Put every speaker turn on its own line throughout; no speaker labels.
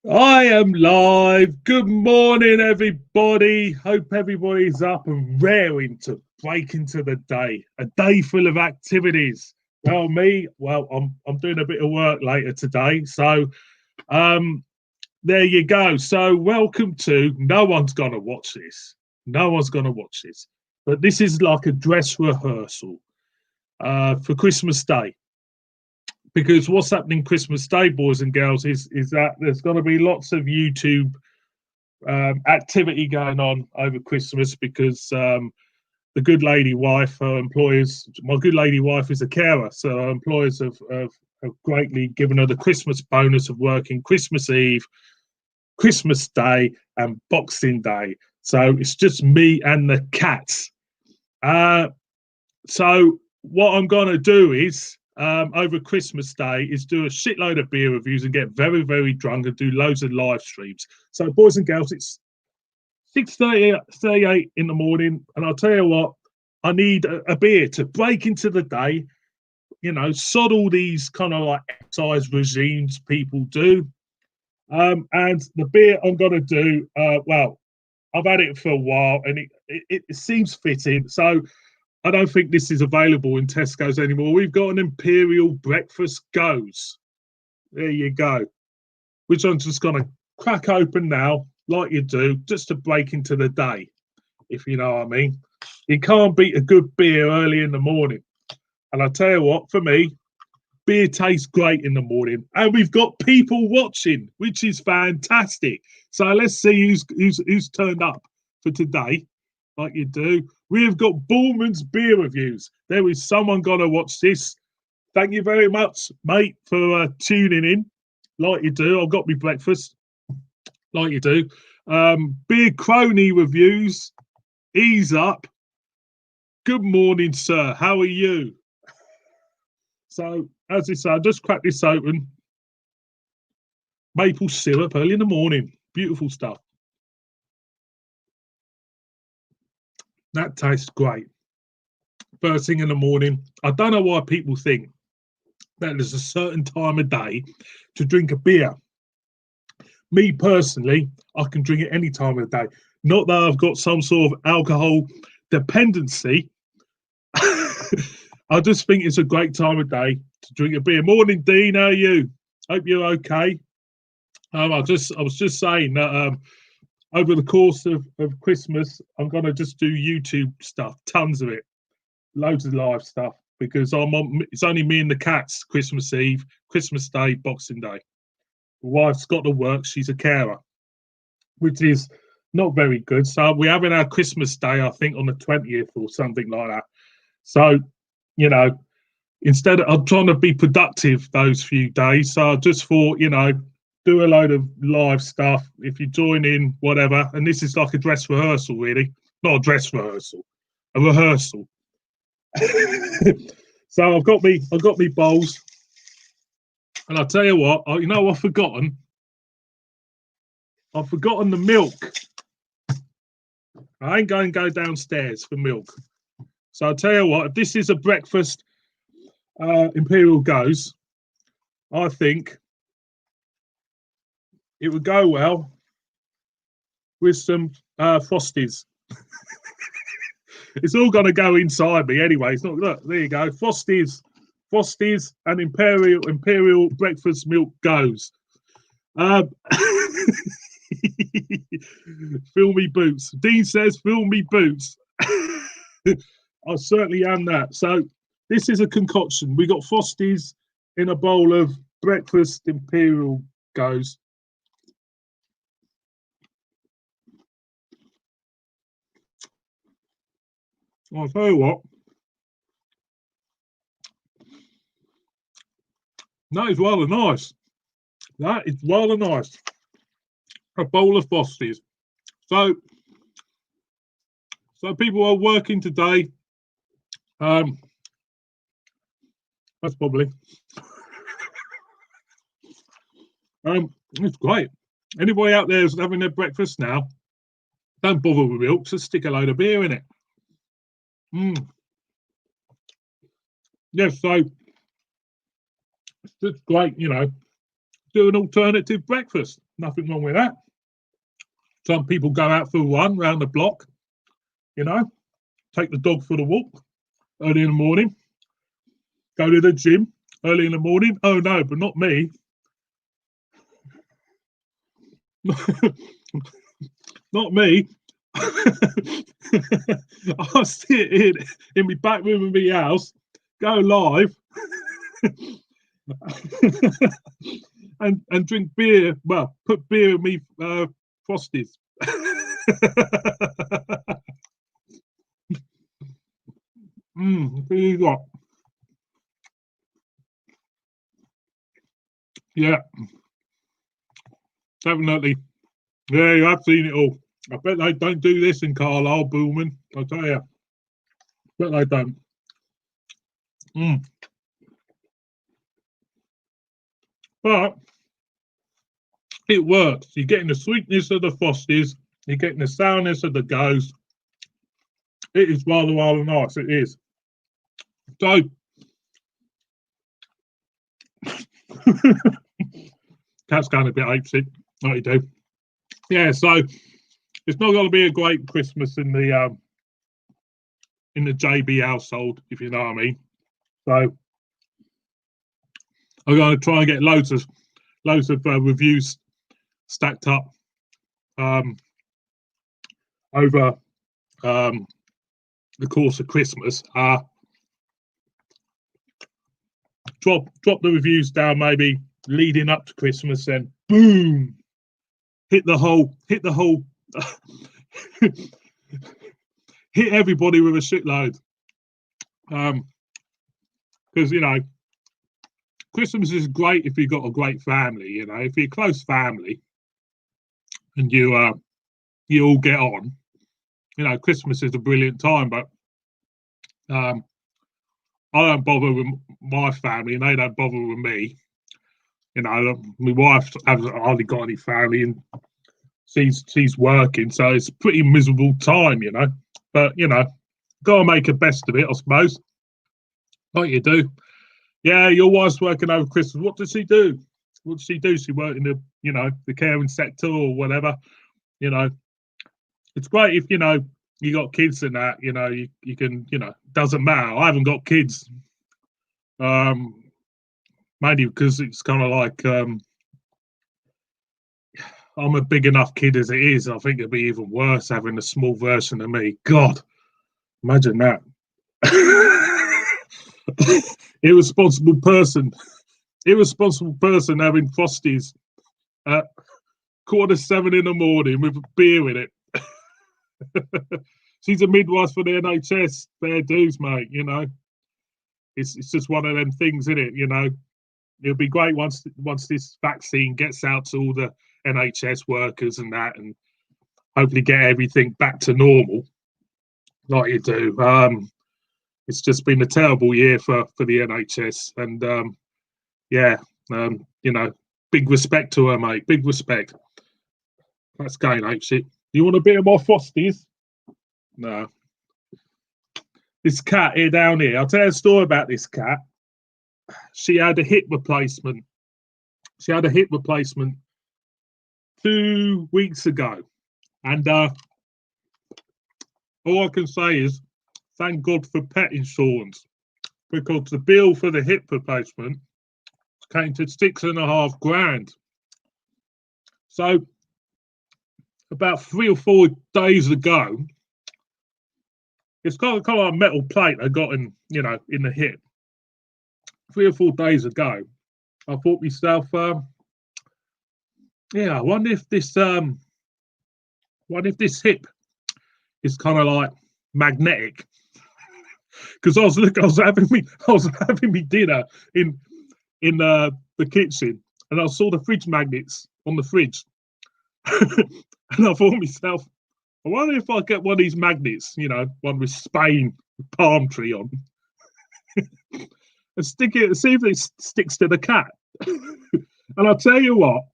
I am live. Good morning, everybody. Hope everybody's up and raring to break into the day. A day full of activities. I'm doing a bit of work later today, so um, there you go. So welcome to. No one's gonna watch this. No one's gonna watch this, but this is like a dress rehearsal for Christmas Day, because what's happening Christmas Day, boys and girls, is that there's going to be lots of YouTube activity going on over Christmas because the good lady wife, her employers, my good lady wife is a carer, so her employers have greatly given her the Christmas bonus of working Christmas Eve, Christmas Day, and Boxing Day. So it's just me and the cats. So what I'm going to do is over Christmas Day is do a shitload of beer reviews and get very, very drunk and do loads of live streams. So, boys and girls, it's 6:38 in the morning, and I'll tell you what, I need a beer to break into the day. You know, sod all these kind of like exercise regimes people do. And the beer I'm going to do, I've had it for a while, and it seems fitting. So I don't think this is available in Tesco's anymore. We've got an Imperial Breakfast Goes. There you go. Which I'm just going to crack open now, like you do, just to break into the day, if you know what I mean. You can't beat a good beer early in the morning. And I tell you what, for me, beer tastes great in the morning. And we've got people watching, which is fantastic. So let's see who's turned up for today, like you do. We have got Bullman's beer reviews. There is someone gonna watch this. Thank you very much, mate, for tuning in. Like you do, I've got me breakfast. Like you do. Beer crony reviews. Ease up. Good morning, sir. How are you? So, as I say, I just cracked this open. Maple syrup early in the morning. Beautiful stuff. That tastes great. First thing in the morning. I don't know why people think that there's a certain time of day to drink a beer. Me personally, I can drink it any time of the day. Not that I've got some sort of alcohol dependency. I just think it's a great time of day to drink a beer. Morning, Dean. How are you? Hope you're okay. I was just saying that over the course of Christmas, I'm gonna just do YouTube stuff, tons of it, loads of live stuff, because it's only me and the cats. Christmas Eve, Christmas Day, Boxing Day. The wife's got to work. She's a carer, which is not very good. So we're having our Christmas Day, I think, on the 20th or something like that. So, you know, instead of, I'm trying to be productive those few days. So I just thought, do a load of live stuff. If you join in, whatever. And this is like a dress rehearsal, really. Not a dress rehearsal, a rehearsal. So I've got me bowls. And I'll tell you what, I've forgotten. I've forgotten the milk. I ain't going to go downstairs for milk. So I'll tell you what, if this is a breakfast Imperial Goes, I think it would go well with some Frosties. It's all going to go inside me anyway. It's not. Look, there you go. Frosties and Imperial breakfast milk Goes. Fill me boots. Dean says, "Fill me boots." I certainly am that. So this is a concoction. We got Frosties in a bowl of breakfast Imperial Goes. I'll tell you what. That is rather nice. That is rather nice. A bowl of Frosties. So people are working today. That's probably. It's great. Anybody out there who's having their breakfast now, don't bother with milk. Just stick a load of beer in it. Yes, so it's just great, do an alternative breakfast. Nothing wrong with that. Some people go out for a run round the block, you know, take the dog for the walk early in the morning, go to the gym early in the morning. Oh no, but not me. Not me. I'll sit in my back room of my house, go live, and drink beer. Well, put beer in me frosties. What you got? Yeah, definitely. Yeah, you have seen it all. I bet they don't do this in Carlisle, Boolman. I tell you, bet they don't. But it works. You're getting the sweetness of the frosties. You're getting the sourness of the Ghost. It is rather nice. It is. So, cat's going a bit apeshit, like you do. Yeah, so it's not going to be a great Christmas in the JB household, if you know what I mean. So I'm going to try and get loads of reviews stacked up over the course of Christmas. Drop the reviews down maybe leading up to Christmas, and boom, hit the whole hit everybody with a shitload. Because you know, Christmas is great if you've got a great family. You know, if you're a close family and you all get on, you know, Christmas is a brilliant time. But I don't bother with my family, and they don't bother with me. You know, my wife hasn't hardly got any family, and she's working, so it's a pretty miserable time, you know. But you know, gotta make the best of it, I suppose. Like you do. Yeah, your wife's working over Christmas. What does she do? What does she do? She work in the, you know, the caring sector or whatever. You know, it's great if, you know, you got kids and that, you know, you can, you know, doesn't matter. I haven't got kids. Mainly because it's kind of like I'm a big enough kid as it is. I think it'd be even worse having a small version of me. God, imagine that. Irresponsible person having frosties at 7:15 in the morning with a beer in it. She's a midwife for the NHS. Fair dues, mate. You know, it's just one of them things, isn't it? You know, it'll be great once this vaccine gets out to all the NHS workers and that, and hopefully get everything back to normal, like you do. It's just been a terrible year for the NHS, and yeah, you know, big respect to her, mate. Big respect. That's going ape shit. You want a bit of more frosties? No. This cat here down here. I'll tell you a story about this cat. She had a hip replacement. 2 weeks ago, and all I can say is thank God for pet insurance, because the bill for the hip replacement came to 6.5 grand. So about 3 or 4 days ago, it's kind of like a metal plate I got in, you know, in the hip. 3 or 4 days ago, I thought myself, yeah, I wonder if this hip is kind of like magnetic. Because I was having me dinner in the kitchen, and I saw the fridge magnets on the fridge, and I thought to myself, I wonder if I get one of these magnets, you know, one with Spain palm tree on, and stick it, see if it sticks to the cat. And I'll tell you what,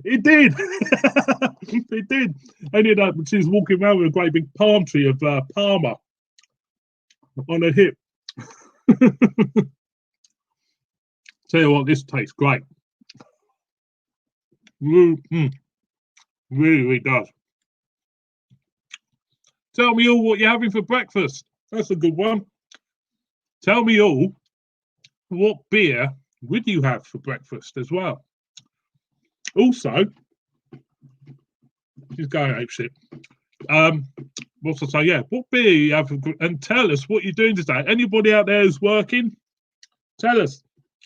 it did. It did. Ended up, she was walking around with a great big palm tree of Palmer on her hip. Tell you what, this tastes great. Really, really does. Tell me all what you're having for breakfast. That's a good one. Tell me all what beer would you have for breakfast as well. Also, she's going ape shit. What's I say? Yeah, what beer you have, and tell us what you're doing today. Anybody out there who's working, tell us.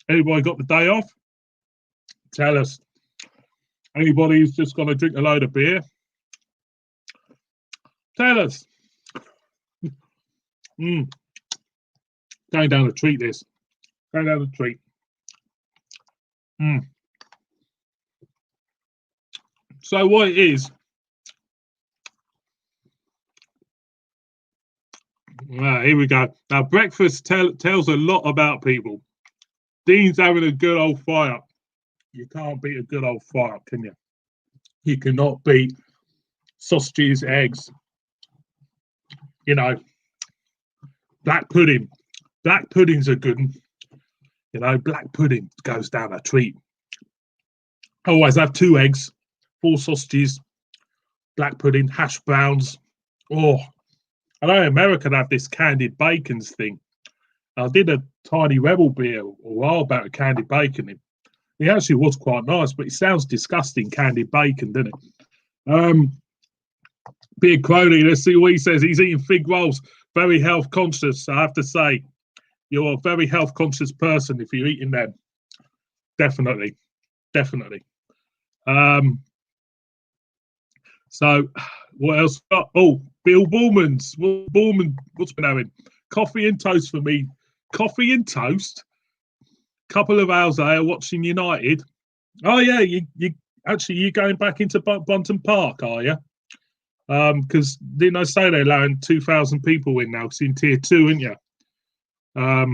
Anybody got the day off? Tell us. Anybody who's just going to drink a load of beer? Tell us. Going down a treat, this. Going down a treat. So what it is, here we go. Now, breakfast tells a lot about people. Dean's having a good old fire. You can't beat a good old fire, can you? You cannot beat sausages, eggs, you know, black pudding. Black pudding's a good one. You know, black pudding goes down a treat. I always have 2 eggs, 4 sausages, black pudding, hash browns. Oh, I know America have this candied bacons thing. I did a Tiny Rebel beer a while back with candied bacon in. It actually was quite nice, but it sounds disgusting, candied bacon, doesn't it? Big Crowley, let's see what he says. He's eating fig rolls, very health conscious. I have to say, you're a very health conscious person if you're eating them. Definitely. Definitely. So what else? Oh, Bill Bullman's. What's been having? Coffee and toast for me. Coffee and toast. Couple of hours there watching United. Oh yeah, you're going back into Bunton Park, are you? Because didn't I say they're allowing 2,000 people in now? Because in tier 2, aren't you? I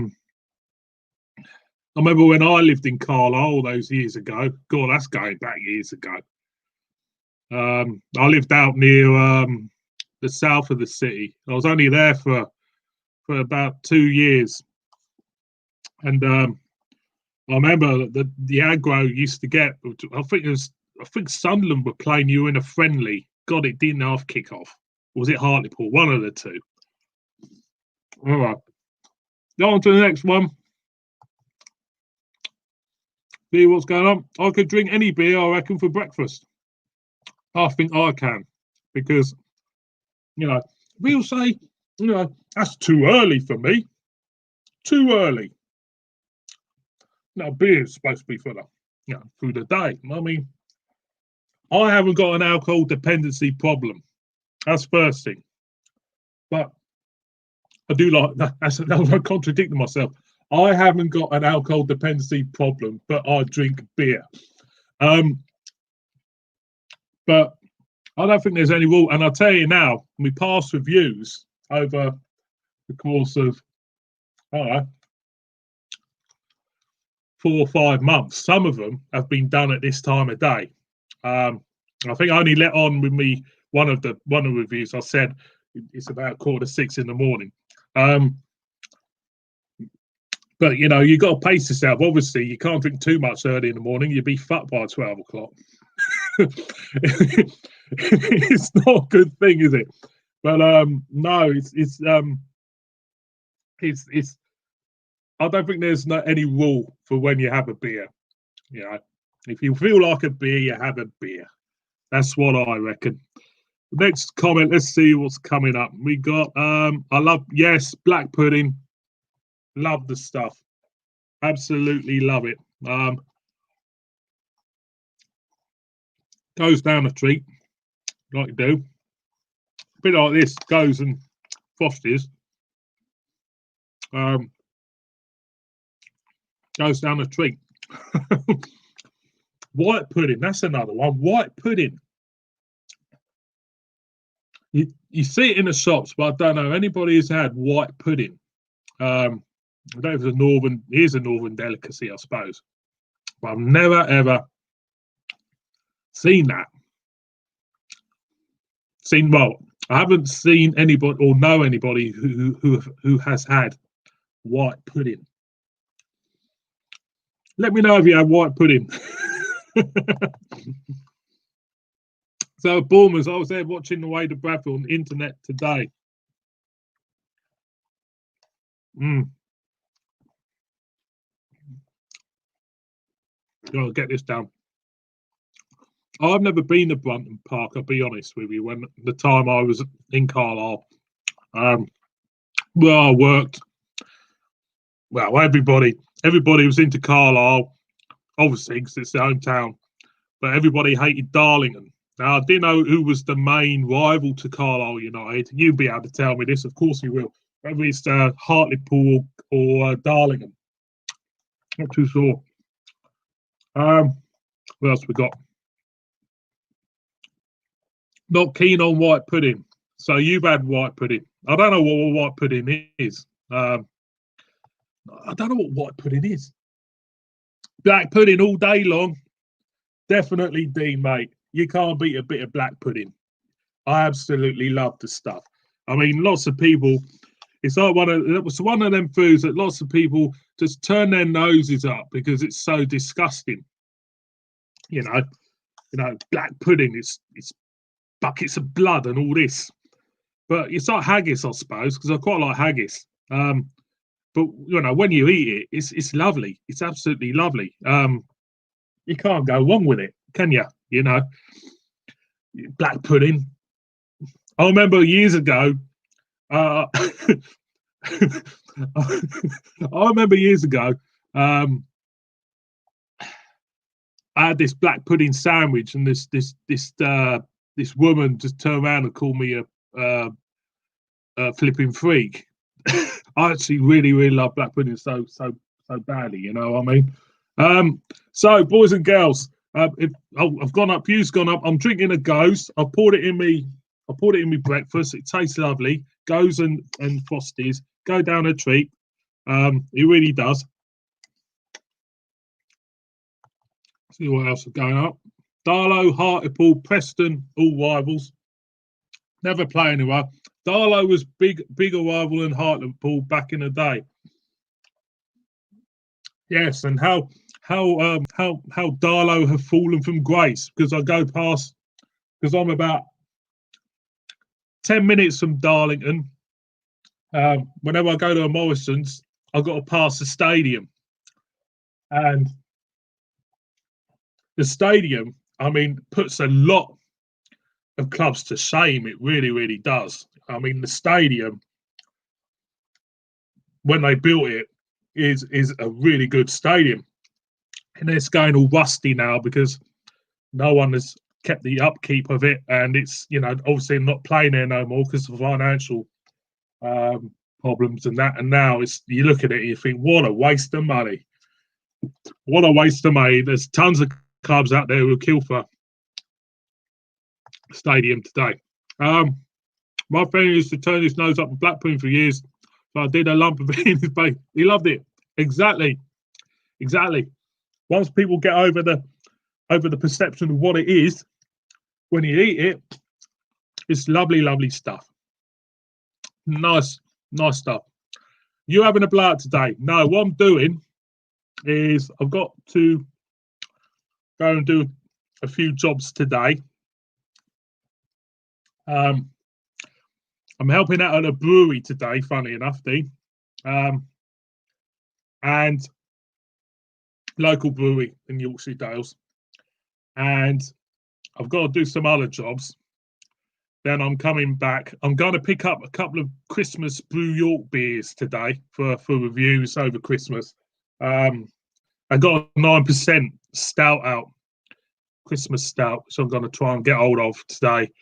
remember when I lived in Carlisle all those years ago. God, that's going back years ago. I lived out near the south of the city. I was only there for about 2 years, and I remember the aggro used to get. I think Sunderland were playing you in a friendly. God, it didn't half kick off. Or was it Hartlepool? One of the two. All right. Go on to the next one. See what's going on. I could drink any beer, I reckon, for breakfast. I think I can, because, you know, people say, you know, that's too early for me. Too early. Now, beer is supposed to be for the, you know, through the day. I mean, I haven't got an alcohol dependency problem. That's first thing. But I do like that. I'm contradicting myself. I haven't got an alcohol dependency problem, but I drink beer. But I don't think there's any rule. And I'll tell you now, we pass reviews over the course of, I don't know, 4 or 5 months. Some of them have been done at this time of day. I think I only let on with me one of the reviews. I said it's about 5:45 in the morning. But you know, you got to pace yourself. Obviously, you can't drink too much early in the morning. You'll be fucked by 12 o'clock. It's not a good thing, is it? But no, it's I don't think there's any rule for when you have a beer. You know, if you feel like a beer, you have a beer. That's what I reckon. Next comment. Let's see what's coming up. We got yes, black pudding. Love the stuff. Absolutely love it. Goes down a treat, like you do. A bit like this, goes and Foster's. Goes down a treat. White pudding, that's another one. White pudding. You see it in the shops, but I don't know anybody who's had white pudding. I don't know if it's a northern delicacy, I suppose. But I've never ever seen that. I haven't seen anybody or know anybody who has had white pudding. Let me know if you have white pudding. So, Bournemouth, I was there watching the way to Bradford on the internet today. I'll get this down. I've never been to Brunton Park, I'll be honest with you. When the time I was in Carlisle, well, I worked. Well, everybody was into Carlisle, obviously, because it's their hometown. But everybody hated Darlington. Now, I didn't know who was the main rival to Carlisle United. You'll be able to tell me this, of course you will. Whether it's Hartlepool or Darlington. Not too sure. What else we got? Not keen on white pudding. So you've had white pudding. I don't know what white pudding is. I don't know what white pudding is. Black pudding all day long. Definitely, Dean, mate. You can't beat a bit of black pudding. I absolutely love the stuff. I mean, lots of people. It's like one of them foods that lots of people just turn their noses up because it's so disgusting. You know, black pudding. It's buckets of blood and all this. But it's like haggis, I suppose, because I quite like haggis. But when you eat it, it's lovely. It's absolutely lovely. You can't go wrong with it, can you? Black pudding. I remember years ago. I remember years ago. I had this black pudding sandwich, and this woman just turned around and called me a flipping freak. I actually really, really love black pudding so badly. You know what I mean? So, boys and girls, I've gone up. You've gone up. I'm drinking a Gose. I poured it in me breakfast. It tastes lovely. Gose and Frosties go down a treat. It really does. See what else is going up. Darlow, Hartlepool, Preston, all rivals. Never play anywhere. Darlow was bigger rival than Hartlepool back in the day. Yes, and how Darlow have fallen from grace, because I go past, because I'm about 10 minutes from Darlington. Whenever I go to a Morrison's, I've got to pass the stadium, and the stadium, I mean, puts a lot of clubs to shame. It really, really does. I mean, the stadium, when they built it, is a really good stadium, and it's going all rusty now because no one has kept the upkeep of it, and it's obviously not playing there no more because of financial problems and that. And now you look at it and you think, what a waste of money! What a waste of money! There's tons of clubs out there who will kill for stadium today. My friend used to turn his nose up at Blackburn for years, so I did a lump of it in his face. He loved it. Exactly. Once people get over the perception of what it is, when you eat it, it's lovely, lovely stuff. Nice stuff. You having a blowout today? No, what I'm doing is I've got to go and do a few jobs today. I'm helping out at a brewery today, funny enough, Dean. And local brewery in Yorkshire Dales. And I've got to do some other jobs. Then I'm coming back. I'm going to pick up a couple of Christmas Brew York beers today for reviews over Christmas. I got a 9% stout out, Christmas stout, which I'm going to try and get hold of today.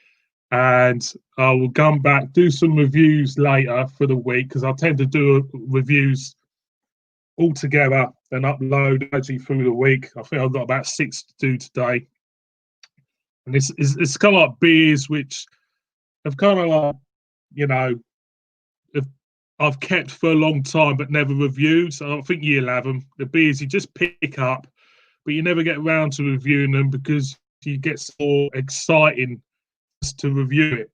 And I will come back, do some reviews later for the week, because I tend to do reviews all together and upload actually through the week. I think I've got about 6 to do today. And it's kind of like beers which have kind of like, I've kept for a long time but never reviewed. So I think you'll have them. The beers you just pick up, but you never get around to reviewing them because you get so exciting to review it,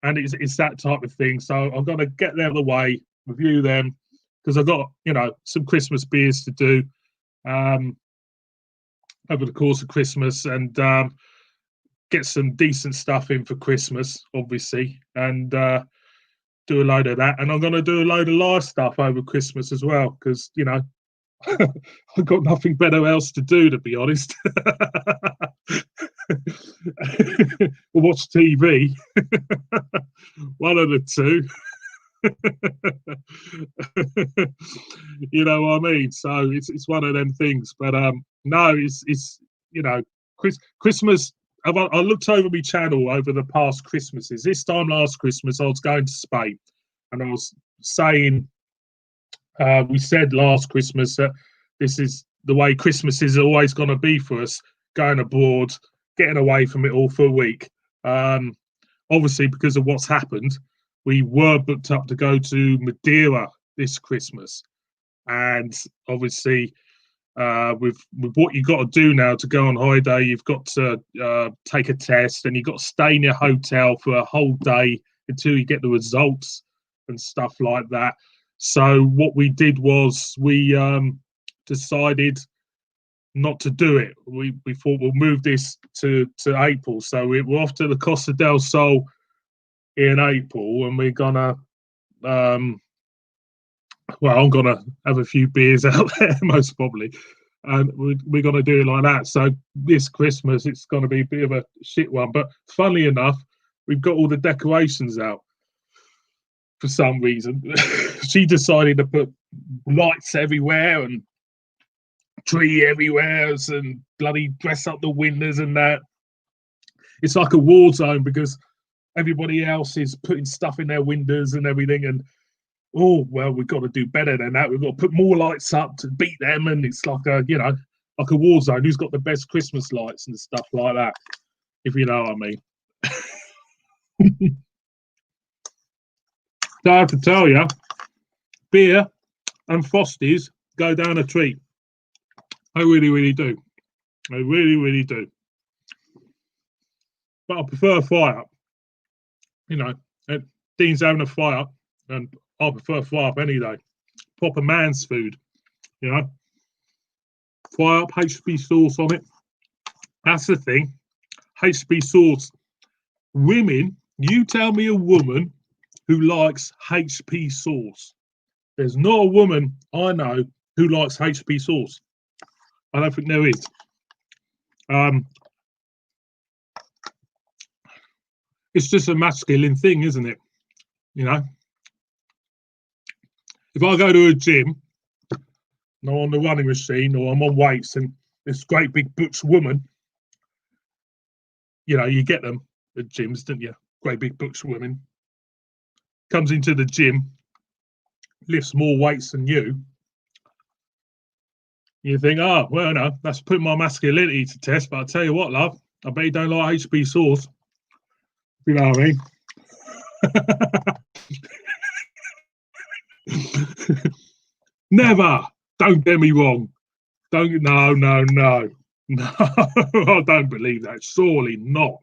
and it's that type of thing. So I'm going to get them the way, review them, because I've got, some Christmas beers to do. over the course of Christmas and get some decent stuff in for Christmas, obviously, and do a load of that. And I'm going to do a load of live stuff over Christmas as well, because, you know, I've got nothing better else to do, to be honest. Watch TV. One of the two. You know what I mean? So it's one of them things. But no, it's you know, Christmas. I looked over my channel over the past Christmases. This time last Christmas, I was going to Spain, and I was saying, we said last Christmas that this is the way Christmas is always going to be for us, going abroad, getting away from it all for a week. Obviously, because of what's happened, we were booked up to go to Madeira this Christmas, and obviously, with what you've got to do now to go on holiday, you've got to take a test, and you've got to stay in your hotel for a whole day until you get the results and stuff like that. So what we did was we decided not to do it. We thought we'll move this to April. So we're off to the Costa del Sol in April, and we're gonna well, I'm gonna have a few beers out there most probably, and we're gonna do it like that. So this Christmas it's gonna be a bit of a shit one, but funnily enough, we've got all the decorations out for some reason. She decided to put lights everywhere and tree everywhere and bloody dress up the windows and that. It's like a war zone because everybody else is putting stuff in their windows and everything, and oh well, we've got to do better than that. We've got to put more lights up to beat them, and it's like a, you know, like a war zone. Who's got the best Christmas lights and stuff like that, if you know what I mean. So I have to tell you, beer and Frosties go down a treat. I really, really do. I really, really do. But I prefer a fire up. You know, Dean's having a fire up, and I prefer fire up any day. Proper man's food, you know. Fire up, HB sauce on it. That's the thing. HB sauce. Women, you tell me a woman who likes HP sauce. There's not a woman I know who likes HP sauce. I don't think there is. It's just a masculine thing, isn't it? You know, if I go to a gym, and I'm on the running machine or I'm on weights, and this great big butch woman, you know, you get them at gyms, don't you? Great big butch women comes into the gym, lifts more weights than you. You think, oh, well, no, that's putting my masculinity to test. But I tell you what, love, I bet you don't like HB sauce. You know what I mean? Never. Don't get me wrong. No. I don't believe that. Surely not.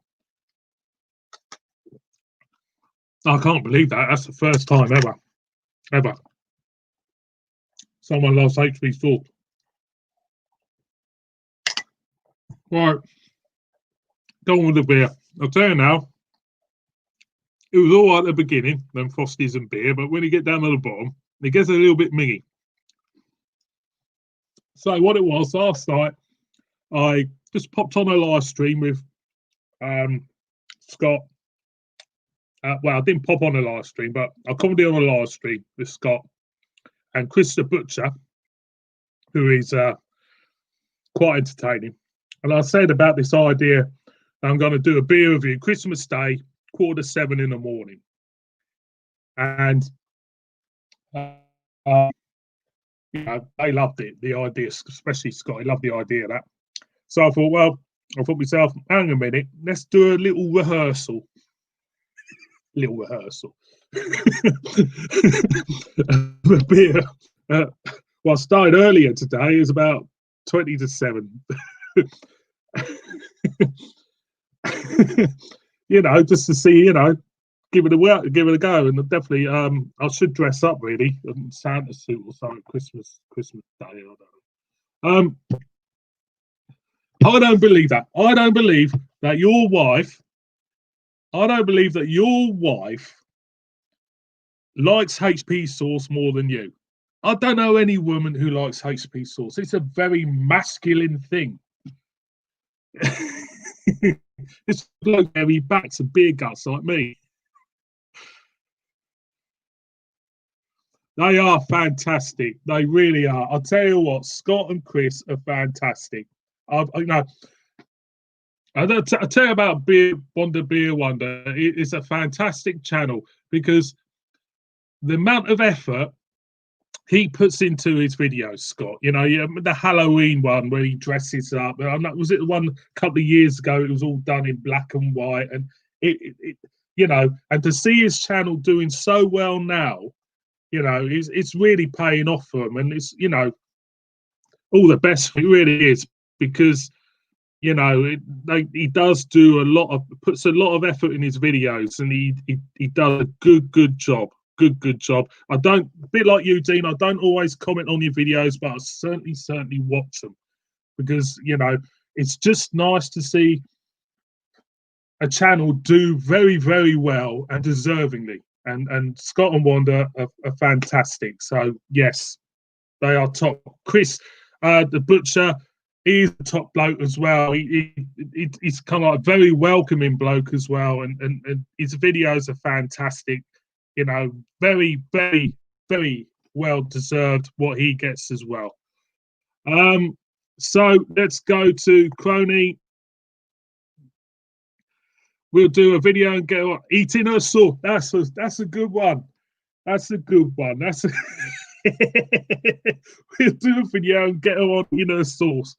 I can't believe that. That's the first time ever. Someone loves HB sauce. Right. Go on with the beer. I'll tell you now, it was all right at the beginning, them Frosties and beer, but when you get down to the bottom, it gets a little bit mingy. So what it was, last night, I just popped on a live stream with Scott. Well, I didn't pop on a live stream, but I commented on a live stream with Scott and Chris the Butcher, who is quite entertaining. And I said about this idea, I'm going to do a beer review Christmas Day, 6:45 in the morning. And you know, they loved it, the idea, especially Scott. He loved the idea of that. So I thought to myself, hang a minute, let's do a little rehearsal. The beer, well, I started earlier today. It was about 20 to 7. You know, just to see, you know, give it a go, and definitely, I should dress up really, Santa suit or something, Christmas Day. I don't know. I don't believe that. I don't believe that your wife. I don't believe that your wife likes HP sauce more than you. I don't know any woman who likes HP sauce. It's a very masculine thing. It's like hairy backs and beer guts like me. They are fantastic. They really are. I'll tell you what, Scott and Chris are fantastic. You know, I'll tell you about Beer Wonder. It's a fantastic channel because the amount of effort he puts into his videos, Scott. You know, the Halloween one where he dresses up. Was it the one a couple of years ago? It was all done in black and white, and you know, and to see his channel doing so well now, you know, it's really paying off for him, and it's, you know, all the best. It really is, because, you know, he does do puts a lot of effort in his videos, and he does a good job. Good job. I don't, a bit like you, Dean, I don't always comment on your videos, but I certainly watch them, because, you know, it's just nice to see a channel do very well and deservingly. And Scott and Wanda are fantastic. So yes, they are top. Chris, the butcher, he's a top bloke as well. He's kind of like a very welcoming bloke as well, and his videos are fantastic. You know, very well deserved what he gets as well. So let's go to Crony. We'll do a video and get on eating her sauce. That's a good one. That's a good one. We'll do a video and get her on eating her sauce.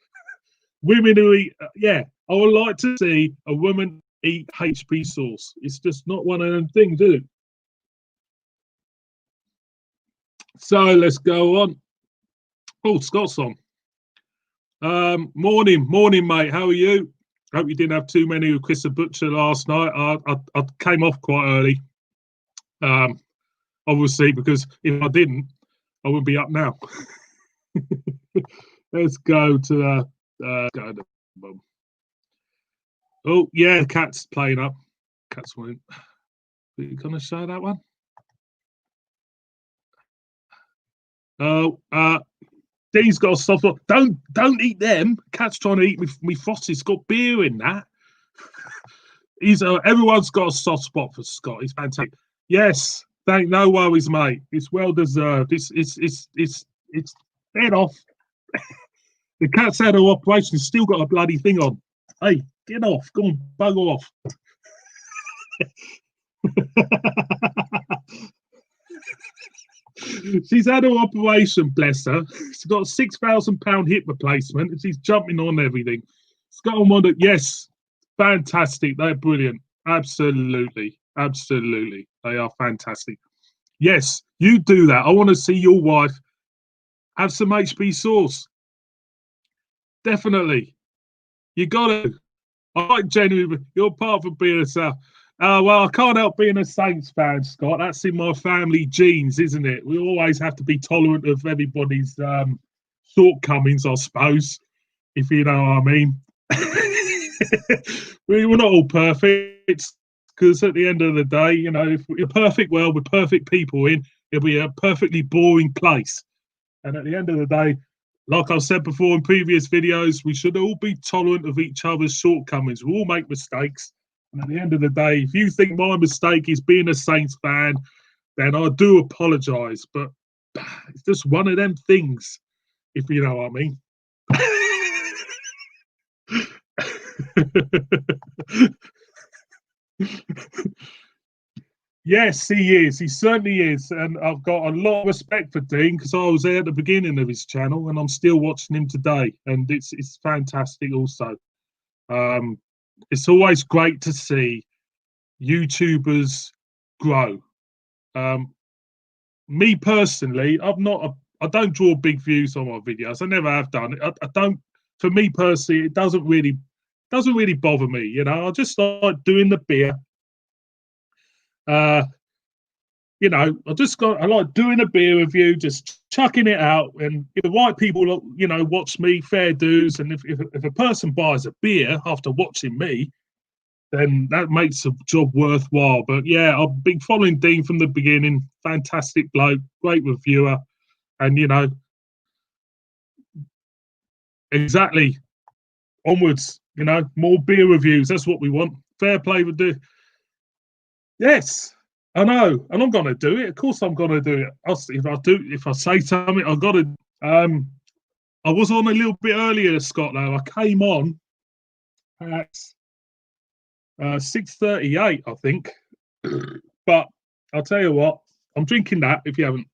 Women who eat, yeah, I would like to see a woman eat HP sauce. It's just not one of them things, is it? So let's go on. Oh, Scott's on. Morning, mate. How are you? Hope you didn't have too many with Chris the Butcher last night. I came off quite early, obviously, because if I didn't, I wouldn't be up now. Let's go to oh yeah, Cat's playing up. Cat's one. Are you gonna show that one? Oh, Dean's got a soft spot. Don't eat them. Cat's trying to eat me frosty. It's got beer in that. Everyone's got a soft spot for Scott. He's fantastic. Yes, no worries, mate. It's well deserved. It's head off. The cat's had her operation. It's still got a bloody thing on. Hey, get off. Go on, bugger off. She's had her operation, bless her. She's got a £6,000 hip replacement, and she's jumping on everything. Scott and Wanda, yes, fantastic. They're brilliant. Absolutely. They are fantastic. Yes, you do that. I want to see your wife have some HP sauce. Definitely. You got to. I like genuinely. You're part of being a South. Well, I can't help being a Saints fan, Scott. That's in my family genes, isn't it? We always have to be tolerant of everybody's shortcomings, I suppose, if you know what I mean. We're not all perfect, because at the end of the day, you know, if we're a perfect world with perfect people in, it'll be a perfectly boring place. And at the end of the day, like I've said before in previous videos, we should all be tolerant of each other's shortcomings. We all make mistakes. And at the end of the day, if you think my mistake is being a Saints fan, then I do apologise. But it's just one of them things, if you know what I mean. Yes, he is. He certainly is. And I've got a lot of respect for Dean, because I was there at the beginning of his channel, and I'm still watching him today. And it's fantastic also. It's always great to see YouTubers grow. Me personally, I don't draw big views on my videos. I never have done. I don't. For me personally, it doesn't really bother me. You know, I just like doing the beer. I like doing a beer review, just chucking it out, and if the right people, watch me, fair dues, and if a person buys a beer after watching me, then that makes the job worthwhile. But yeah, I've been following Dean from the beginning. Fantastic bloke, great reviewer, and exactly onwards. More beer reviews. That's what we want. Fair play with the. Yes, I know, and I'm gonna do it. Of course, I'm gonna do it. If I say something, I've got to. I was on a little bit earlier, Scott. Though I came on at 6:38, I think. But I'll tell you what, I'm drinking that. If you haven't,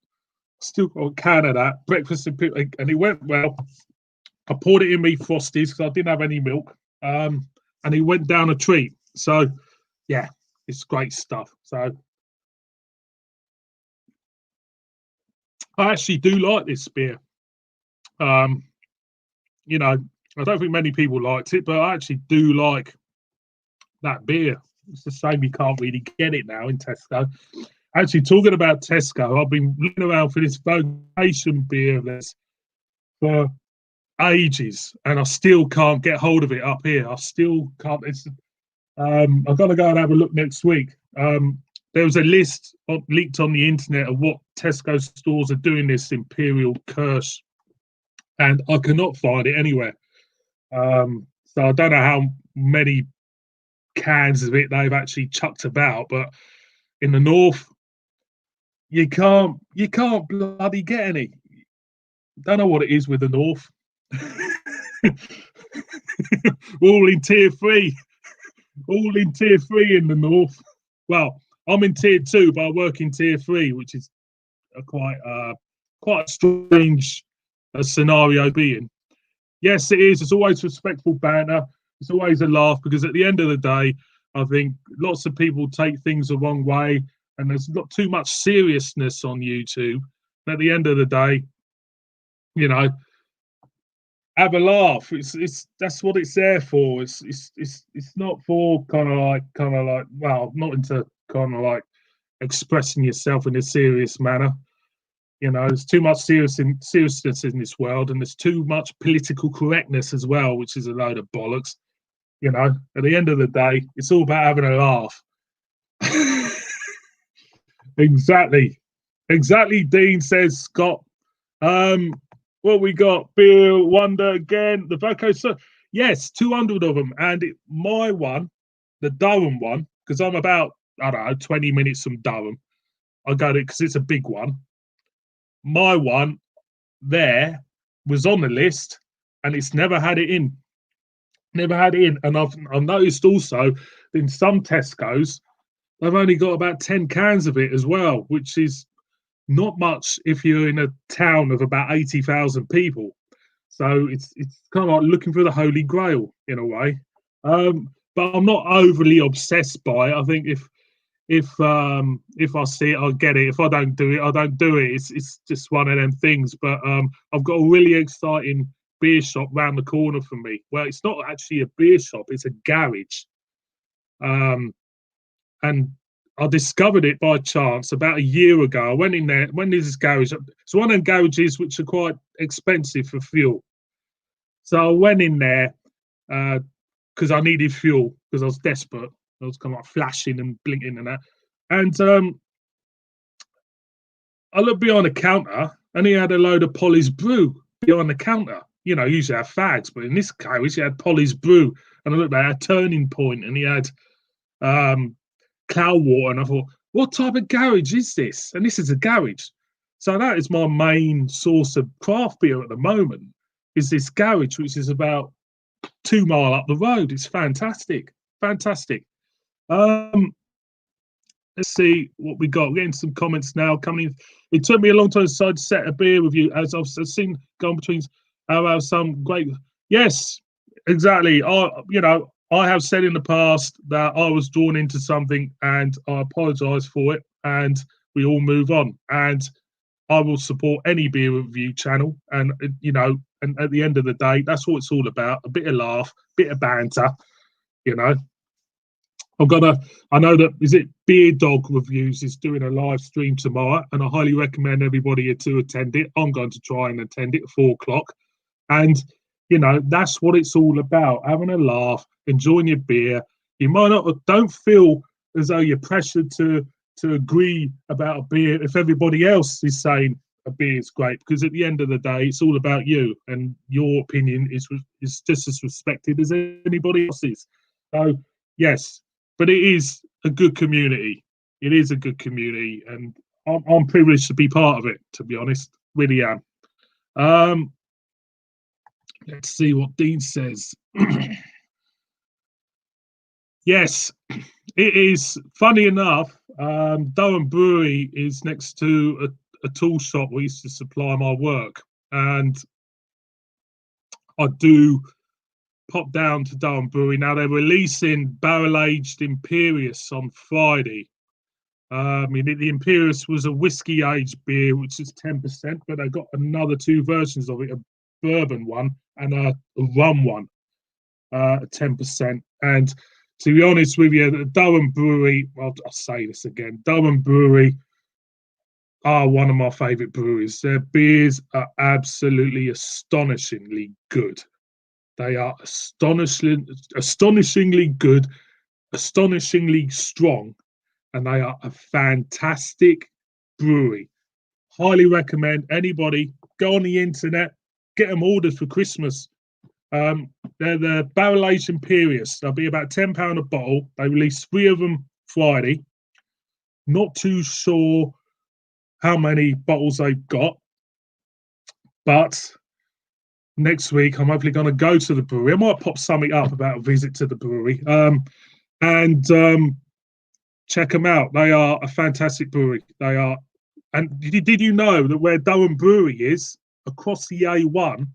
still got a can of that breakfast, and it went well. I poured it in me Frosties because I didn't have any milk, and it went down a treat. So, yeah, it's great stuff. So, I actually do like this beer. I don't think many people liked it, but I actually do like that beer. It's a shame you can't really get it now in Tesco. Actually, talking about Tesco, I've been looking around for this vocation beer list for ages, and I still can't get hold of it up here. I still can't. I'm going to go and have a look next week. There was a list leaked on the internet of what Tesco stores are doing this Imperial Kirsch, and I cannot find it anywhere. So I don't know how many cans of it they've actually chucked about, but in the north, you can't bloody get any. Don't know what it is with the north. All in tier 3. All in tier 3 in the north. Well, I'm in tier 2, but I work in tier 3, which is quite a strange scenario being. Yes, it is. It's always respectful banter. It's always a laugh, because at the end of the day, I think lots of people take things the wrong way, and there's not too much seriousness on YouTube. And at the end of the day, have a laugh. It's that's what it's there for. It's not for kind of like well, not into kind of like expressing yourself in a serious manner. There's too much seriousness in this world, and there's too much political correctness as well, which is a load of bollocks. At the end of the day, it's all about having a laugh. Exactly. Dean says, Scott. What we got? Bill Wonder again. The Vaco. So yes, 200 of them, and my one, the Durham one, because I'm about 20 minutes from Durham. I got it because it's a big one. My one there was on the list, and it's never had it in. And I've noticed also in some Tesco's they've only got about 10 cans of it as well, which is not much if you're in a town of about 80,000 people. So it's kind of like looking for the Holy Grail in a way. But I'm not overly obsessed by it. I think if I see it, I'll get it. If I don't do it, I don't do it. It's just one of them things. But I've got a really exciting beer shop round the corner from me. Well, it's not actually a beer shop; it's a garage. And I discovered it by chance about a year ago. I went in there. When there's this garage, it's one of them garages which are quite expensive for fuel. So I went in there because I needed fuel, because I was desperate. I was kind of like flashing and blinking and that. And I looked behind the counter, and he had a load of Polly's Brew behind the counter. Usually I have fags, but in this case, he had Polly's Brew. And I looked at a Turning Point, and he had Cloudwater, and I thought, what type of garage is this? And this is a garage. So that is my main source of craft beer at the moment, is this garage, which is about 2 miles up the road. It's fantastic. Let's see what we got. We're getting some comments now coming in. It took me a long time to decide to set a beer with you, as I've seen going between some great. Yes, exactly. I have said in the past that I was drawn into something, and I apologise for it, and we all move on. And I will support any beer review channel, and and at the end of the day, that's what it's all about: a bit of laugh, bit of banter, I know that, is it Beer Dog Reviews is doing a live stream tomorrow, and I highly recommend everybody to attend it. I'm going to try and attend it at 4 o'clock. And, you know, that's what it's all about, having a laugh, enjoying your beer. You might not, don't feel as though you're pressured to agree about a beer if everybody else is saying a beer is great, because at the end of the day, it's all about you, and your opinion is just as respected as anybody else's. So, yes, but it is a good community. It is a good community, and I'm privileged to be part of it, to be honest. Really am. Let's see what Dean says. Yes, it is. Funny enough, Durham Brewery is next to a tool shop where I used to supply my work, and I do pop down to Durham Brewery. Now they're releasing barrel aged Imperious on Friday. The Imperious was a whiskey aged beer, which is 10%, but they got another two versions of it, a bourbon one and a rum one, 10%. And to be honest with you, the Durham Brewery, I'll say this again, Durham Brewery are one of my favourite breweries. Their beers are absolutely astonishingly good. They are astonishingly good, astonishingly strong, and they are a fantastic brewery. Highly recommend anybody go on the internet, get them ordered for Christmas. They're the barrel aged Imperious. They'll be about £10 a bottle. They release 3 of them Friday. Not too sure how many bottles they've got, but next week I'm hopefully going to go to the brewery. I might pop something up about a visit to the brewery, and check them out. They are a fantastic brewery. They are. And did you know that where Durham Brewery is, across the A1,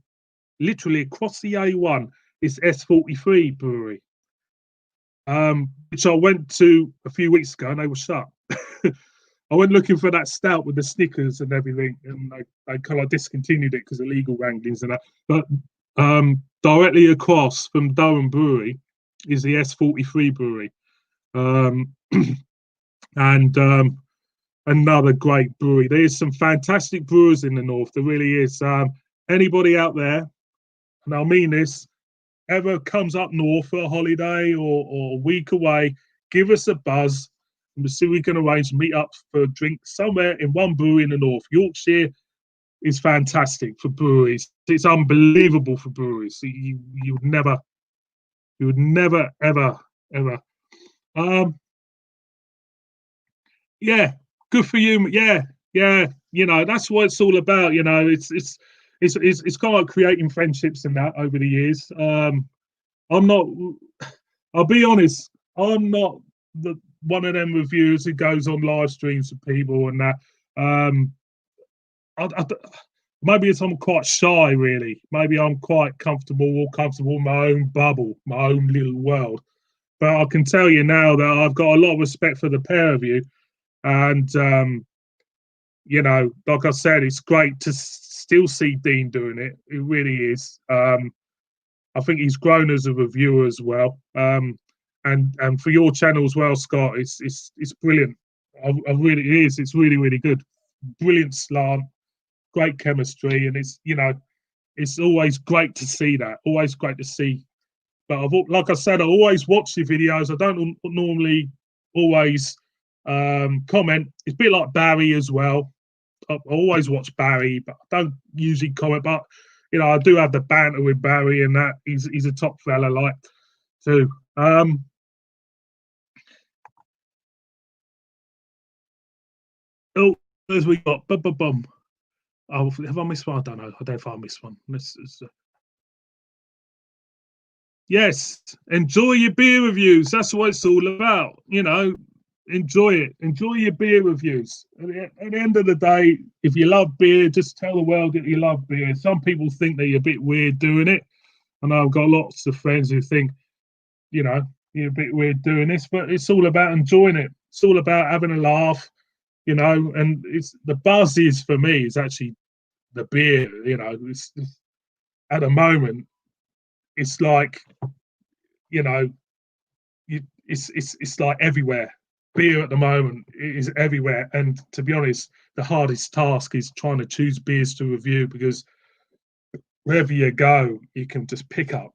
literally across the A1, is S43 Brewery, which I went to a few weeks ago and they were shut. I went looking for that stout with the stickers and everything, and they kind of discontinued it because of legal wranglings and that. But directly across from Durham Brewery is the S43 Brewery, and another great brewery. There's some fantastic brewers in the north. There really is. Anybody out there, and I mean this, ever comes up north for a holiday or a week away, give us a buzz. And we'll see if we can arrange meet up for a drink somewhere in one brewery in the north. Yorkshire is fantastic for breweries. It's unbelievable for breweries. You would never ever. Yeah, good for you. Yeah. You know, that's what it's all about. You know, it's kind of like creating friendships and that over the years. I'm not. I'll be honest. I'm not the one of them reviewers who goes on live streams with people and that. Maybe it's I'm quite shy, really. Maybe I'm quite comfortable in my own bubble, my own little world. But I can tell you now that I've got a lot of respect for the pair of you, and you know, like I said, it's great to still see Dean doing it. It really is. I think he's grown as a reviewer as well. And for your channel as well, Scott, it's brilliant. I really it is. It's really good. Brilliant slant, great chemistry, and it's, you know, it's always great to see that. Always great to see. But like I said, I always watch your videos. I don't normally always comment. It's a bit like Barry as well. I always watch Barry, but I don't usually comment. But you know, I do have the banter with Barry, and that he's a top fella, like too. Oh, as we got bum. Oh, have I missed one? I don't know. I don't know if I missed one. Yes, enjoy your beer reviews. That's what it's all about. You know, enjoy it. Enjoy your beer reviews. At the end of the day, if you love beer, just tell the world that you love beer. Some people think that you're a bit weird doing it. I know I've got lots of friends who think, you know, you're a bit weird doing this, but it's all about enjoying it. It's all about having a laugh, you know, and it's the buzz is for me is actually the beer, you know. It's at the moment, it's like, you know, it's like everywhere. Beer at the moment is everywhere, and to be honest, the hardest task is trying to choose beers to review, because wherever you go, you can just pick up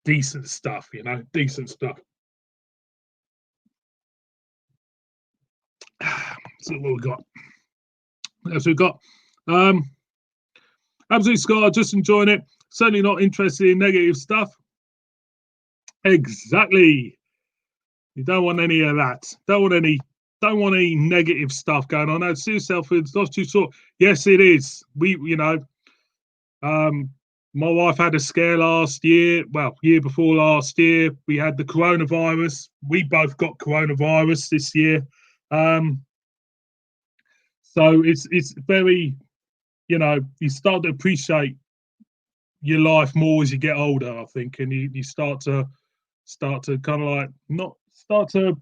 decent stuff, decent stuff. So what we got? That's what we got. Absolutely, Scott. Just enjoying it. Certainly not interested in negative stuff. Exactly. You don't want any of that. Don't want any negative stuff going on. Now, Sue Selford's not too short. Yes, it is. My wife had a scare last year. Well, year before last year, we had the coronavirus. We both got coronavirus this year. So it's very, you start to appreciate your life more as you get older, I think, and you start to kind of like not start to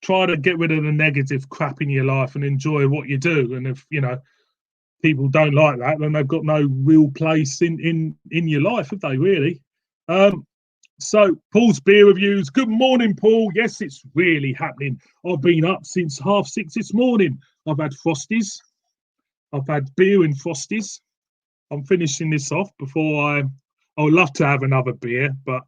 try to get rid of the negative crap in your life and enjoy what you do. And if people don't like that, then they've got no real place in your life, have they, really? So Paul's beer reviews. Good morning, Paul. Yes, it's really happening. I've been up since 6:30 this morning. I've had Frosties. I've had beer and Frosties. I'm finishing this off before I would love to have another beer, but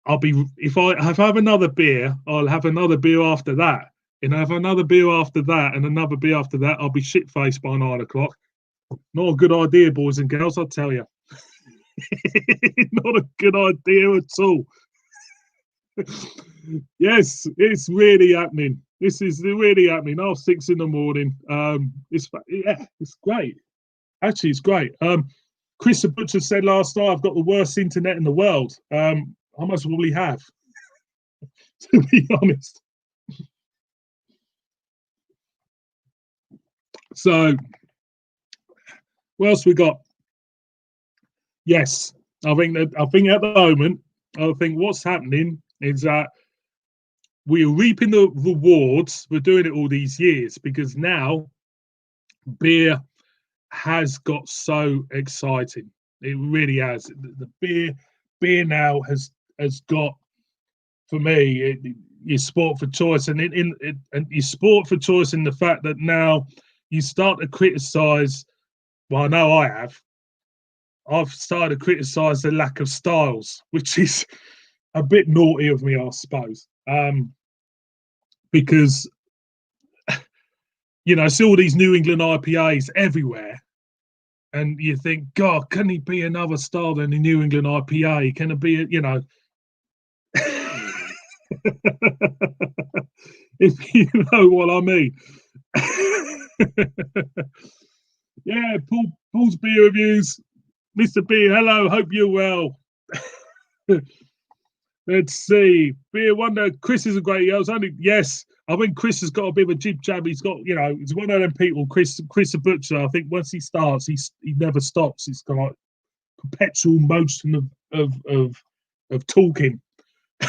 if I have another beer, I'll have another beer after that. And I have another beer after that and another beer after that. I'll be shit-faced by 9 o'clock. Not a good idea, boys and girls, I tell you. Not a good idea at all. Yes, it's really happening. This is really happening. 6 in the morning. It's great. Actually, it's great. Chris the Butcher said last night, I've got the worst internet in the world. I must probably have, to be honest. So, what else we got? Yes, I think at the moment, what's happening is that we're reaping the rewards. We're doing it all these years because now beer has got so exciting. It really has. The beer now has got, for me, your sport for choice, and your sport for choice in the fact that now you start to criticise. Well, I know I have. I've started to criticise the lack of styles, which is a bit naughty of me, I suppose. Because I see all these New England IPAs everywhere, and you think, God, can it be another style than the New England IPA? Can it be, if you know what I mean? Yeah, Paul's beer reviews. Mr. B, hello, hope you're well. Let's see. Beer Wonder, Chris is a great yes, I think Chris has got a bit of a jib jab. He's got, he's one of them people, Chris the Butcher. I think once he starts, he never stops. It's got like perpetual motion of talking.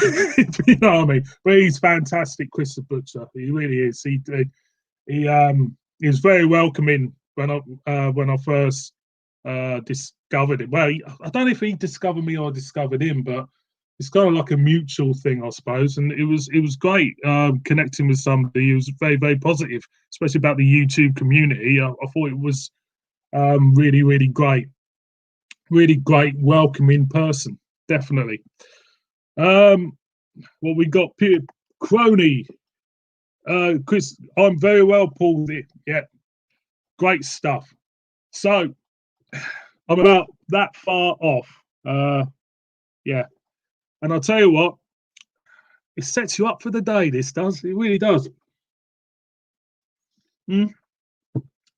You know what I mean? But he's fantastic, Chris the Butcher. He really is. He was very welcoming when I first discovered him. Well, I don't know if he discovered me or I discovered him, but it's kind of like a mutual thing, I suppose. And it was great connecting with somebody who was very, very positive, especially about the YouTube community. I thought it was really, really great. Really great, welcoming person, definitely. Well, we got Peter Crony. Chris, I'm very well, Paul. Yeah, great stuff. So I'm about that far off. Yeah. And I'll tell you what, it sets you up for the day, this does. It really does.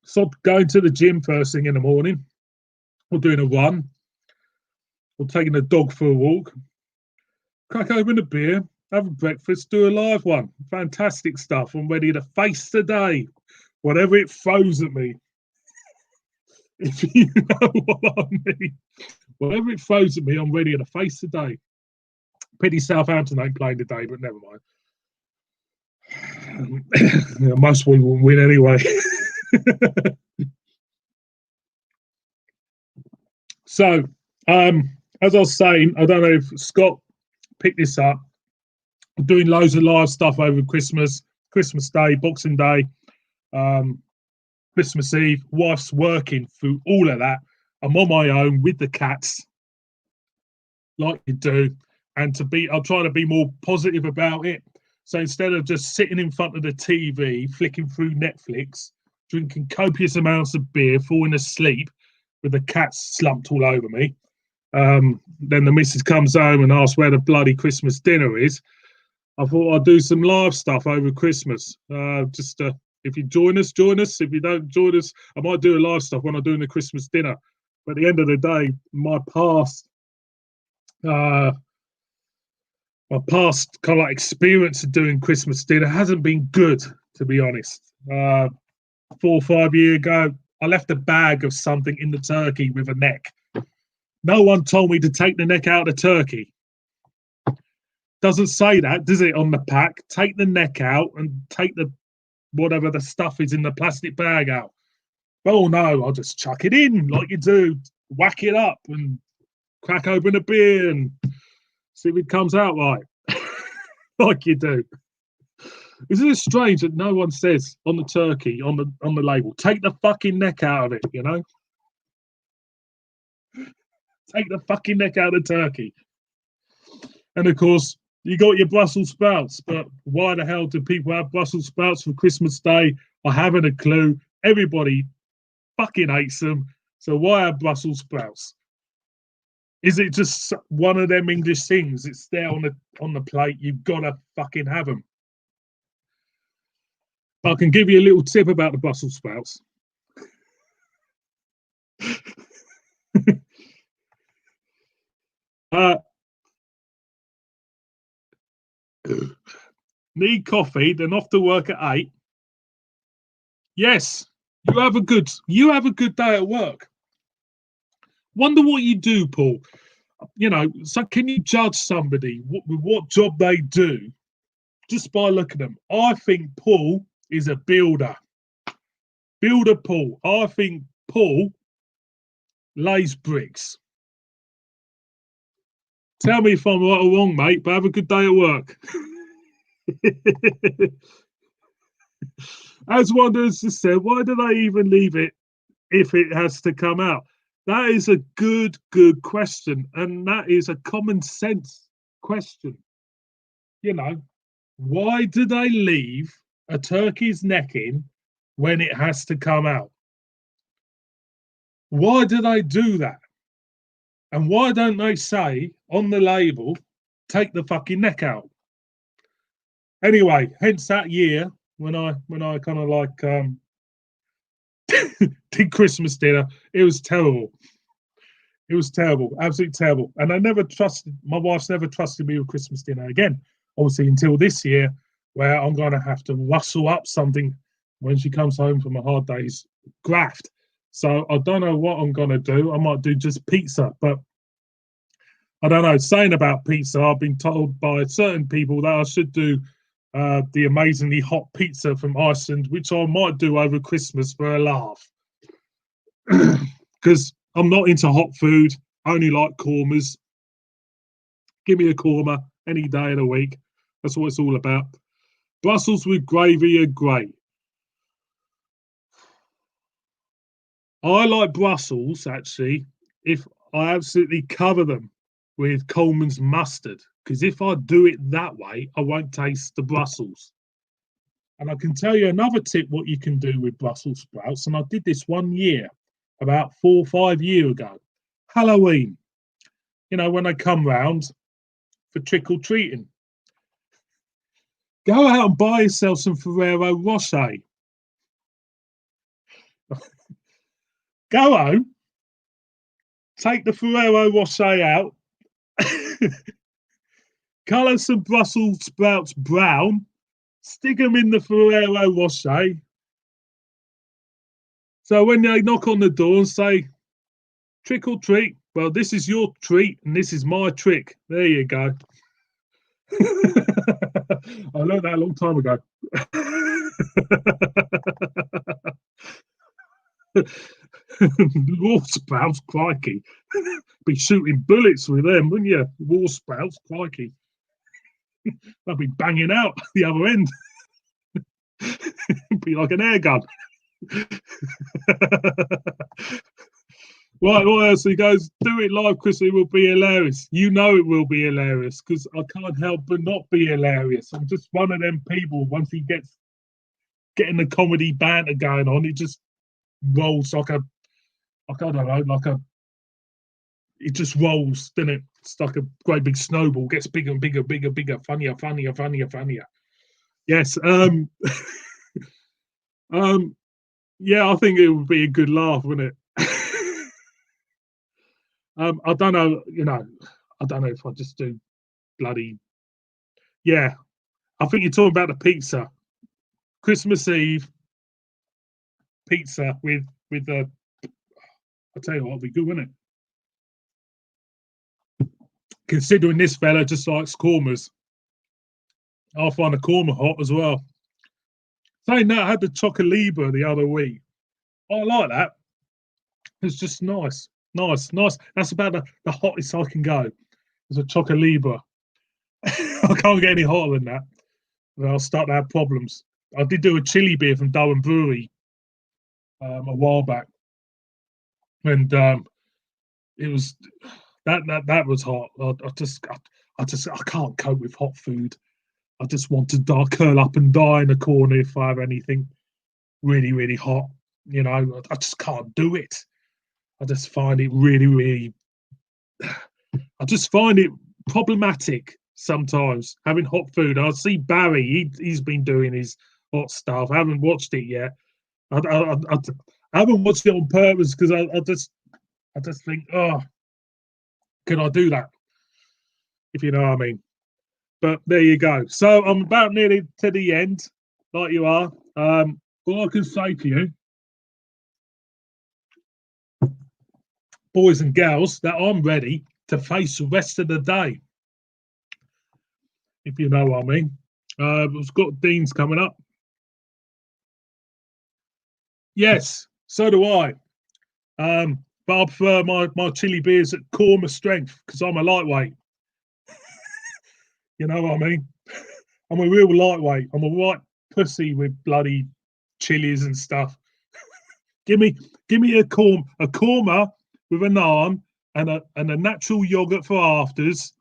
So going to the gym first thing in the morning, or doing a run, or taking the dog for a walk, crack open a beer, have a breakfast, do a live one. Fantastic stuff. I'm ready to face the day, whatever it throws at me. If you know what I mean. Whatever it throws at me, I'm ready to face the day. Pity Southampton ain't playing today, but never mind. Most we will win anyway. So, as I was saying, I don't know if Scott picked this up. doing loads of live stuff over Christmas, Christmas Day, Boxing Day, um, Christmas Eve. Wife's working through all of that. I'm on my own with the cats, like you do, and I'll try to be more positive about it. So instead of just sitting in front of the TV, flicking through Netflix, drinking copious amounts of beer, falling asleep with the cats slumped all over me, then the missus comes home and asks where the bloody Christmas dinner is. I thought I'd do some live stuff over Christmas. If you join us, join us. If you don't join us, I might do a live stuff when I'm doing the Christmas dinner. But at the end of the day, my past kind of like experience of doing Christmas dinner hasn't been good, to be honest. 4 or 5 years ago, I left a bag of something in the turkey with a neck. No one told me to take the neck out of the turkey. Doesn't say that, does it, on the pack? Take the neck out and take the whatever the stuff is in the plastic bag out. Oh no, I'll just chuck it in like you do, whack it up and crack open a beer and see if it comes out right, like you do. Isn't it strange that no one says on the turkey, on the label, take the fucking neck out of it, you know? Take the fucking neck out of the turkey. And of course, you got your Brussels sprouts, but why the hell do people have Brussels sprouts for Christmas Day? I haven't a clue. Everybody fucking hates them. So why have Brussels sprouts? Is it just one of them English things? It's there on the plate. You've got to fucking have them. I can give you a little tip about the Brussels sprouts. Need coffee, then off to work at 8. Yes, you have a good day at work. Wonder what you do, Paul. You know, so can you judge somebody what job they do just by looking at them? I think Paul is a builder. Builder Paul. I think Paul lays bricks. Tell me if I'm right or wrong, mate, but have a good day at work. As one has said, why do they even leave it if it has to come out? That is a good question, and that is a common sense question. You know, why do they leave a turkey's neck in when it has to come out? Why do they do that? And why don't they say on the label, take the fucking neck out? Anyway, hence that year when I kind of like did Christmas dinner, it was terrible. It was terrible, absolutely terrible. And my wife's never trusted me with Christmas dinner again, obviously, until this year, where I'm going to have to rustle up something when she comes home from a hard day's graft. So I don't know what I'm going to do. I might do just pizza, but I don't know. Saying about pizza, I've been told by certain people that I should do the amazingly hot pizza from Iceland, which I might do over Christmas for a laugh. Because I'm not into hot food. I only like kormas. Give me a korma any day of the week. That's what it's all about. Brussels with gravy are great. I like Brussels, actually, if I absolutely cover them with Coleman's mustard. Because if I do it that way, I won't taste the Brussels. And I can tell you another tip what you can do with Brussels sprouts. And I did this one year, about 4 or 5 years ago. Halloween. You know, when they come round for trick-or-treating. Go out and buy yourself some Ferrero Rocher. Go home, take the Ferrero Rocher out, colour some Brussels sprouts brown, stick them in the Ferrero Rocher. So when they knock on the door and say, trick or treat, well, this is your treat and this is my trick. There you go. I learned that a long time ago. War sprouts, crikey. Be shooting bullets with them, wouldn't you? War sprouts, crikey. They'll be banging out the other end. Be like an air gun. Right, what else? He goes, do it live, Chris. It will be hilarious. You know it will be hilarious because I can't help but not be hilarious. I'm just one of them people. Once he gets getting the comedy banter going on, it just rolls like a, like I don't know, like a. It just rolls, doesn't it? It's like a great big snowball. Gets bigger and bigger, bigger, bigger, funnier, funnier, funnier, funnier. Yes. Yeah, I think it would be a good laugh, wouldn't it? I don't know, I don't know if I just do bloody yeah. I think you're talking about the pizza. Christmas Eve pizza with the I tell you what, it'll be good, wouldn't it? Considering this fella just likes kormas. I'll find a korma hot as well. Saying that, I had the Chocolibra the other week. I like that. It's just nice. Nice, nice. That's about the hottest I can go. It's a Chocolibra. I can't get any hotter than that. I'll start to have problems. I did do a chili beer from Durham Brewery a while back, and it was that was hot. I can't cope with hot food. I just want to curl up and die in a corner if I have anything really really hot. I just can't do it. I just find it really really. I just find it problematic sometimes having hot food. I see Barry; he's been doing his hot stuff. I haven't watched it yet. I haven't watched it on purpose because I just think, oh, can I do that? If you know what I mean. But there you go. So I'm about nearly to the end, like you are. All I can say to you, boys and girls, that I'm ready to face the rest of the day. If you know what I mean. We've got Dean's coming up. Yes, so do I. But I prefer my chili beers at Korma strength because I'm a lightweight. You know what I mean? I'm a real lightweight. I'm a right pussy with bloody chilies and stuff. give me a korma with a naan and a natural yogurt for afters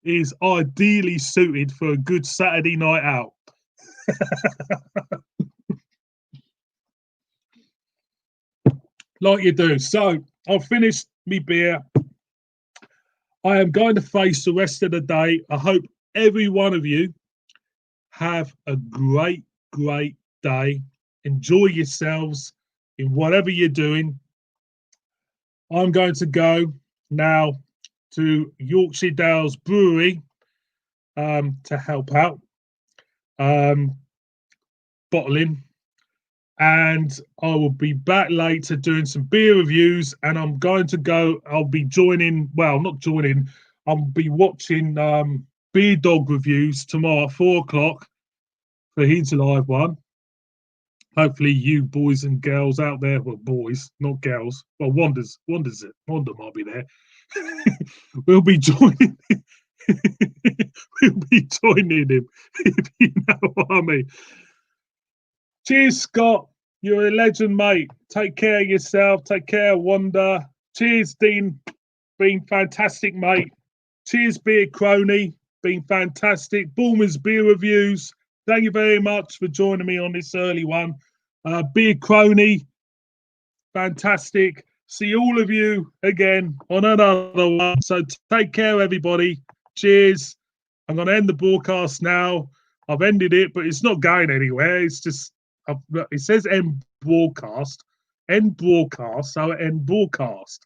is ideally suited for a good Saturday night out. Like you do. So I've finished me beer. I am going to face the rest of the day. I hope every one of you have a great, great day. Enjoy yourselves in whatever you're doing. I'm going to go now to Yorkshire Dales Brewery to help out bottling. And I will be back later doing some beer reviews. And I'm going to go. I'll be joining. Well, not joining. I'll be watching Beer Dog reviews tomorrow at 4:00 for his live one. Hopefully, you boys and girls out there, well, boys, not girls. Well, Wanda might be there. We'll be joining. We'll be joining him. If you know what I mean. Cheers, Scott. You're a legend, mate. Take care of yourself. Take care of Wanda. Cheers, Dean. Been fantastic, mate. Cheers, Beer Crony. Been fantastic. Bulmer's Beer Reviews. Thank you very much for joining me on this early one. Beer Crony. Fantastic. See all of you again on another one. So take care, everybody. Cheers. I'm going to end the broadcast now. I've ended it, but it's not going anywhere. It's just, it says end broadcast, so end broadcast.